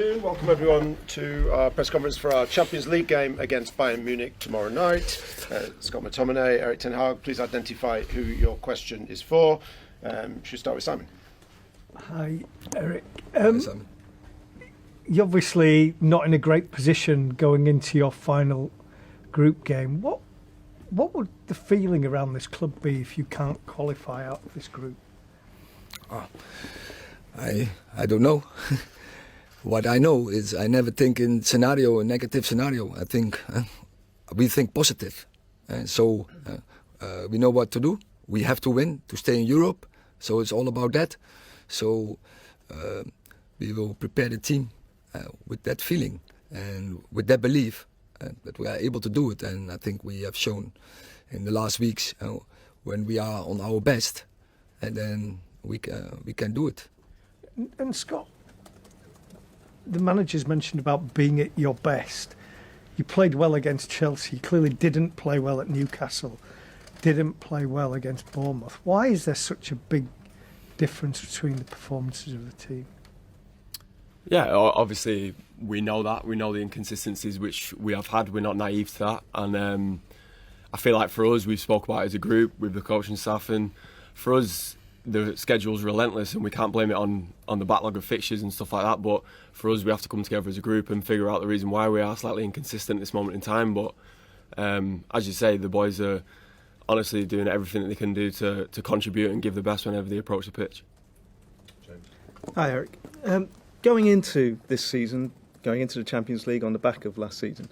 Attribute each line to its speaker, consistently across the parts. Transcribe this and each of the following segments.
Speaker 1: Welcome everyone to our press conference for our Champions League game against Bayern Munich tomorrow night. Scott Mctominay, Eric Ten Hag, please identify who your question is for. Should we start with Simon?
Speaker 2: Hi, Eric.
Speaker 3: Hi, Simon.
Speaker 2: You're obviously not in a great position going into your final group game. What would the feeling around this club be if you can't qualify out of this group?
Speaker 3: I don't know. What I know is I never think in a negative scenario. I think we think positive. So we know what to do. We have to win to stay in Europe. So it's all about that. So we will prepare the team with that feeling and with that belief that we are able to do it. And I think we have shown in the last weeks when we are on our best, and then we can do it.
Speaker 2: And Scott, the manager's mentioned about being at your best. You played well against Chelsea. You clearly didn't play well at Newcastle. Didn't play well against Bournemouth. Why is there such a big difference between the performances of the team?
Speaker 4: Yeah, obviously we know that. We know the inconsistencies which we have had. We're not naive to that. And I feel like for us, we've spoke about it as a group with the coaching staff. And for us, the schedule's relentless and we can't blame it on the backlog of fixtures and stuff like that. But for us, we have to come together as a group and figure out the reason why we are slightly inconsistent at this moment in time. But as you say, the boys are honestly doing everything that they can do to contribute and give the best whenever they approach the pitch.
Speaker 1: James.
Speaker 5: Hi, Eric. Going into this season, going into the Champions League on the back of last season,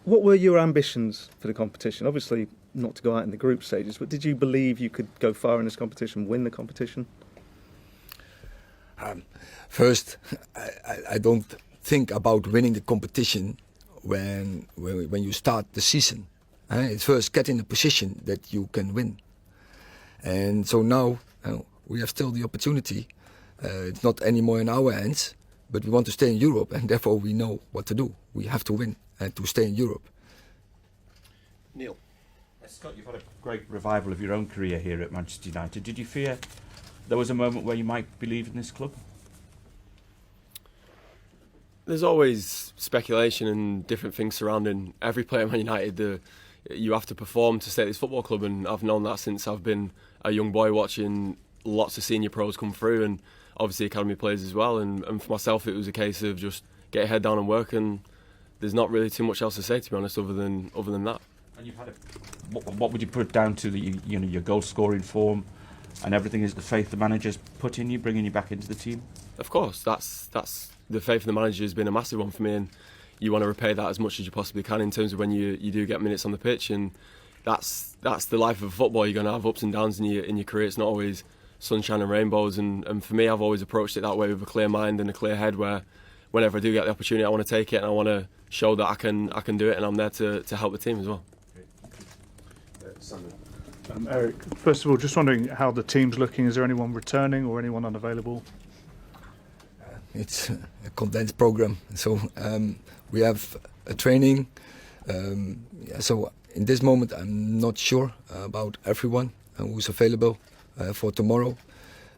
Speaker 5: what were your ambitions for the competition? Obviously, not to go out in the group stages, but did you believe you could go far in this competition, win the competition?
Speaker 3: First, I don't think about winning the competition when you start the season. It's first get in a position that you can win. And so now we have still the opportunity. It's not anymore in our hands, but we want to stay in Europe, and therefore we know what to do. We have to win and to stay in Europe.
Speaker 1: Neil.
Speaker 6: Scott, you've had a great revival of your own career here at Manchester United. Did you fear there was a moment where you might believe in this club?
Speaker 4: There's always speculation and different things surrounding every player at Man United. You have to perform to stay at this football club, and I've known that since I've been a young boy watching lots of senior pros come through and obviously academy players as well. And for myself, it was a case of just get your head down and work, and there's not really too much else to say, to be honest, other than that.
Speaker 6: And you've had what would you put it down to? Your goal scoring form and everything is the faith the manager's put in you, bringing you back into the team.
Speaker 4: Of course, that's the faith in the manager has been a massive one for me, and you want to repay that as much as you possibly can in terms of when you do get minutes on the pitch, and that's the life of football. You're going to have ups and downs in your career. It's not always sunshine and rainbows, and for me, I've always approached it that way with a clear mind and a clear head, where whenever I do get the opportunity, I want to take it and I want to show that I can do it, and I'm there to help the team as well.
Speaker 7: Eric, first of all, just wondering how the team's looking. Is there anyone returning or anyone unavailable?
Speaker 3: It's a condensed program, so we have a training. So in this moment, I'm not sure about everyone who's available for tomorrow.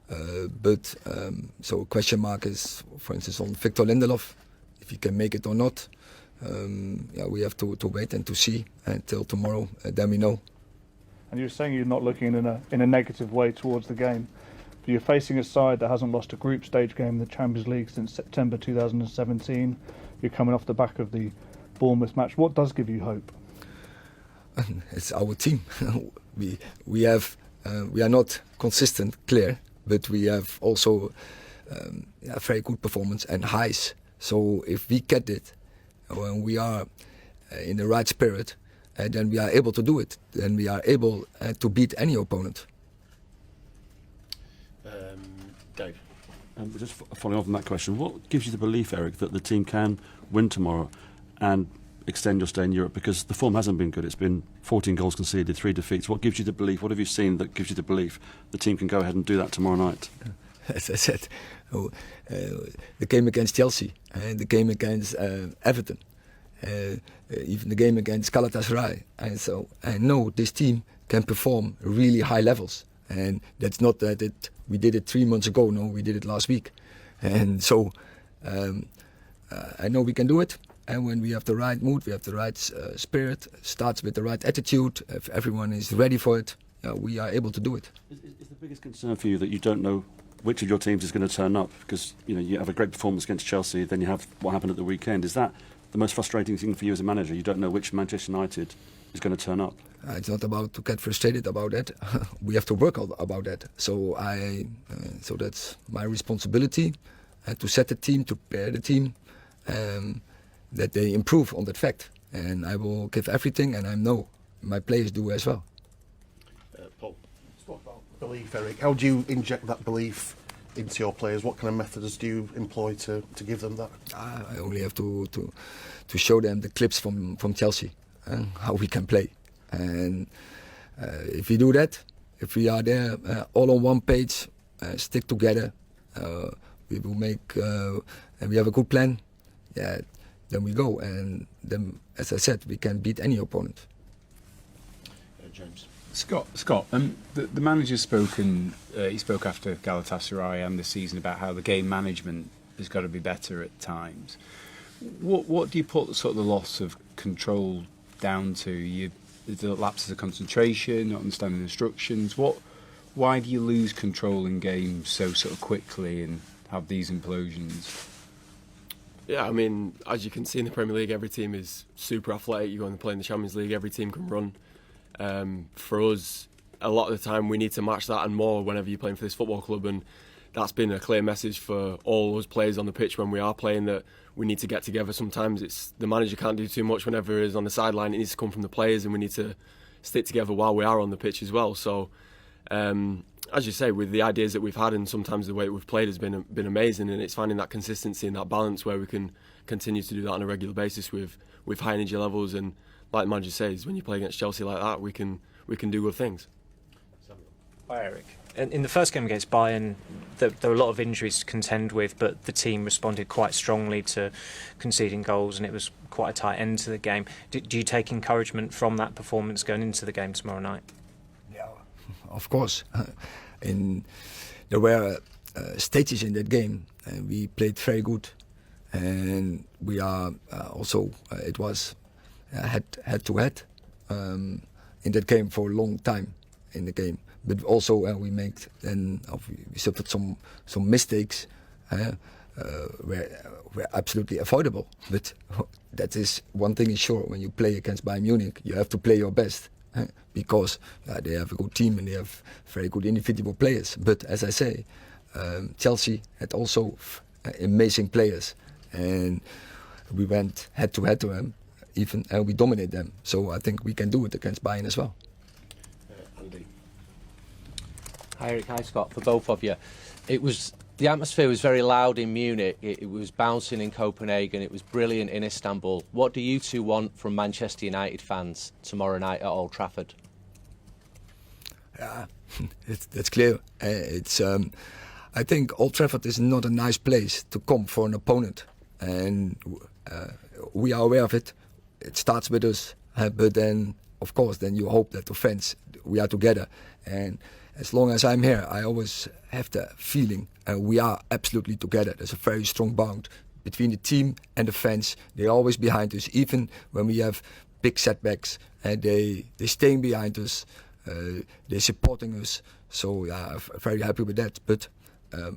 Speaker 3: But so a question mark is, for instance, on Victor Lindelof, if he can make it or not. We have to wait and to see until tomorrow. Then we know.
Speaker 7: And you're saying you're not looking in a negative way towards the game. But you're facing a side that hasn't lost a group stage game in the Champions League since September 2017. You're coming off the back of the Bournemouth match. What does give you hope?
Speaker 3: It's our team. we are not consistent, clear, but we have also a very good performance and highs. So if we get it, when we are in the right spirit, then we are able to do it. Then we are able to beat any opponent.
Speaker 4: Dave.
Speaker 8: Just following on from that question, what gives you the belief, Eric, that the team can win tomorrow and extend your stay in Europe? Because the form hasn't been good. It's been 14 goals conceded, 3 defeats. What gives you the belief? What have you seen that gives you the belief the team can go ahead and do that tomorrow night?
Speaker 3: As I said, the game against Chelsea, the game against Everton, even the game against Galatasaray. And so I know this team can perform really high levels. And that's not that we did it 3 months ago. No, we did it last week. And so I know we can do it. And when we have the right mood, we have the right spirit, starts with the right attitude, if everyone is ready for it, we are able to do it.
Speaker 8: Is the biggest concern for you that you don't know which of your teams is going to turn up? Because you have a great performance against Chelsea, then you have what happened at the weekend. Is that the most frustrating thing for you as a manager? You don't know which Manchester United is going to turn up?
Speaker 3: It's not about to get frustrated about that. We have to work about that. So so that's my responsibility to set the team, to prepare the team. That they improve on that fact, and I will give everything, and I know my players do as well.
Speaker 1: Paul.
Speaker 9: What about belief, Eric? How do you inject that belief into your players? What kind of methods do you employ to give them that?
Speaker 3: I only have to show them the clips from Chelsea and how we can play, and if we do that, if we are there all on one page, stick together, we will make and we have a good plan. Yeah. Then we go, and then, as I said, we can beat any opponent.
Speaker 1: James.
Speaker 10: Scott, the manager's spoken. He spoke after Galatasaray and this season about how the game management has got to be better at times. What do you put sort of the loss of control down to? The lapses of concentration, not understanding instructions. Why do you lose control in games so sort of quickly and have these implosions?
Speaker 4: Yeah, I mean, as you can see in the Premier League, every team is super athletic. You go and play in the Champions League, every team can run. For us, a lot of the time we need to match that and more whenever you're playing for this football club, and that's been a clear message for all us players on the pitch when we are playing, that we need to get together. Sometimes it's the manager can't do too much whenever he's on the sideline. It needs to come from the players, and we need to stick together while we are on the pitch as well. So, as you say, with the ideas that we've had and sometimes the way we've played has been amazing, and it's finding that consistency and that balance where we can continue to do that on a regular basis with high energy levels. And like the manager says, when you play against Chelsea like that, we can do good things.
Speaker 11: Hi, Eric. In the first game against Bayern, there were a lot of injuries to contend with, but the team responded quite strongly to conceding goals, and it was quite a tight end to the game. Do you take encouragement from that performance going into the game tomorrow night?
Speaker 3: Yeah, of course. There were stages in that game, and we played very good, and we are also it was head to head in that game for a long time in the game. But also we suffered some mistakes were absolutely avoidable. But that is one thing is sure: when you play against Bayern Munich, you have to play your best. Because they have a good team and they have very good individual players. But as I say, Chelsea had also amazing players, and we went head to them, and we dominated them. So I think we can do it against Bayern as well.
Speaker 1: Andy.
Speaker 12: Hi Eric, hi Scott, for both of you. The atmosphere was very loud in Munich, it was bouncing in Copenhagen, it was brilliant in Istanbul. What do you two want from Manchester United fans tomorrow night at Old Trafford?
Speaker 3: Yeah, that's clear. I think Old Trafford is not a nice place to come for an opponent, and we are aware of it. It starts with us, but then, of course, then you hope that the fans, we are together. And as long as I'm here, I always have the feeling we are absolutely together. There's a very strong bond between the team and the fans. They're always behind us, even when we have big setbacks. And they're staying behind us. They're supporting us. So yeah, I'm very happy with that. But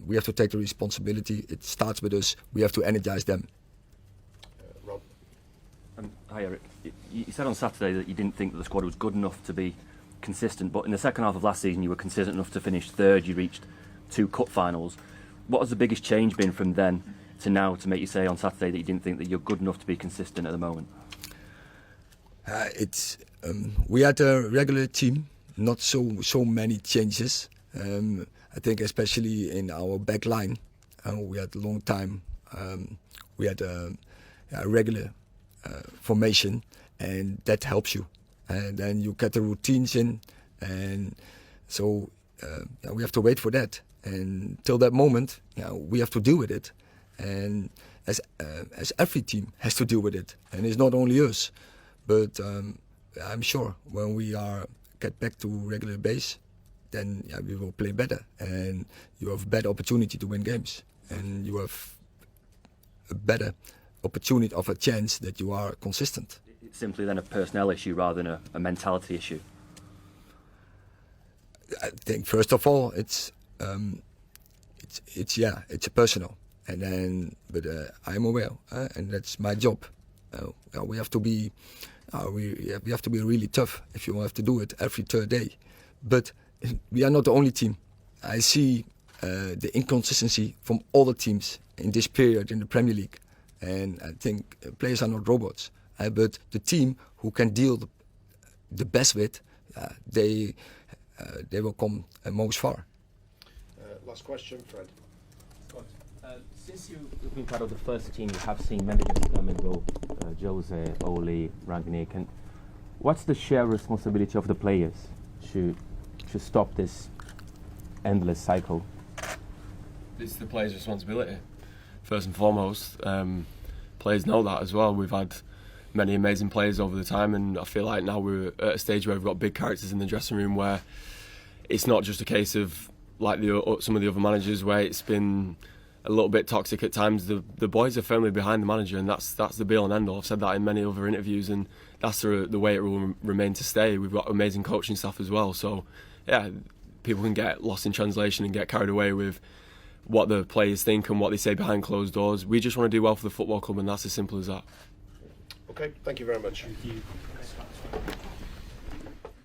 Speaker 3: we have to take the responsibility. It starts with us. We have to energize them.
Speaker 1: Rob.
Speaker 13: Hi Eric. You said on Saturday that you didn't think that the squad was good enough to be consistent, but in the second half of last season you were consistent enough to finish third. You reached 2 cup finals. What has the biggest change been from then to now to make you say on Saturday that you didn't think that you're good enough to be consistent at the moment?
Speaker 3: We had a regular team, not so many changes. I think especially in our back line, we had a long time. We had a regular formation, and that helps you. And then you get the routines in, and so we have to wait for that. And till that moment, we have to deal with it. And as every team has to deal with it, and it's not only us. But I'm sure when we get back to regular base, then we will play better, and you have a better opportunity to win games, and you have a better opportunity of a chance that you are consistent.
Speaker 13: It's simply then a personnel issue rather than a mentality issue.
Speaker 3: I think first of all it's a personal, and then I'm aware, and that's my job. We have to be we have to be really tough if you have to do it every third day. But we are not the only team. I see the inconsistency from all the teams in this period in the Premier League, and I think players are not robots. But the team who can deal the best with, they will come most far.
Speaker 1: Last question, Fred.
Speaker 14: Since you've been part of the first team, you have seen managers come and go, Jose, Ole, Rangnick, and what's the shared responsibility of the players to stop this endless cycle?
Speaker 4: It's the players' responsibility, first and foremost. Players know that as well. We've had many amazing players over the time, and I feel like now we're at a stage where we've got big characters in the dressing room, where it's not just a case of like some of the other managers where it's been a little bit toxic at times. The boys are firmly behind the manager, and that's the be all and end all. I've said that in many other interviews, and that's the way it will remain to stay. We've got amazing coaching staff as well, so yeah, people can get lost in translation and get carried away with what the players think and what they say behind closed doors. We just want to do well for the football club, and that's as simple as that.
Speaker 1: Okay, thank you very much. Thank you.